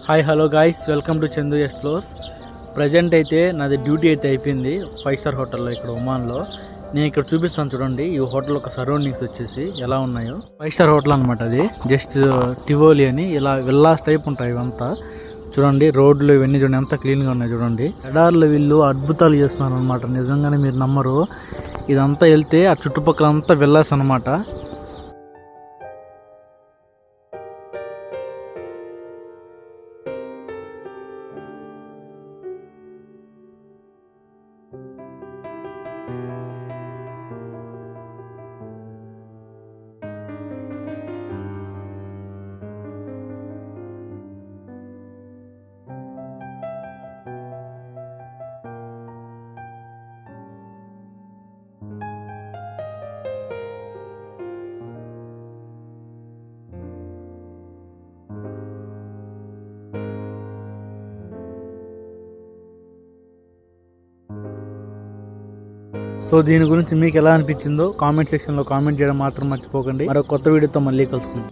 Hi hello guys, welcome to Chandu explores. Present అయితే నాది duty అయితే అయిపోయింది 5 స్టార్ హోటల్లో ఇక్కడ ఒమాన్లో. నేను ఇక్కడ చూపిస్తాను చూడండి. ఈ హోటల్ ఒక సరౌండింగ్స్ వచ్చేసి ఎలా ఉన్నాయో. 5 స్టార్ హోటల్ అనమాట అది. జస్ట్ టివోలి అని ఇలా విల్లాస్ టైప్ ఉంటాయి ఇవంతా. చూడండి రోడ్లు ఇవన్నీ చూడండి ఎంత క్లీన్గా ఉన్నాయి చూడండి. ఎడార్లో వీళ్ళు అద్భుతాలు చేస్తున్నారు అనమాట. నిజంగానే మీరు నమ్మరు. ఇదంతా వెళ్తే ఆ చుట్టుపక్కల అంతా విల్లాస్ అనమాట. సో దీని గురించి మీకు ఎలా అనిపించిందో కామెంట్ సెక్షన్లో కామెంట్ చేయడం మాత్రం మర్చిపోకండి. మరో కొత్త వీడియోతో మళ్ళీ కలుసుకుందాం.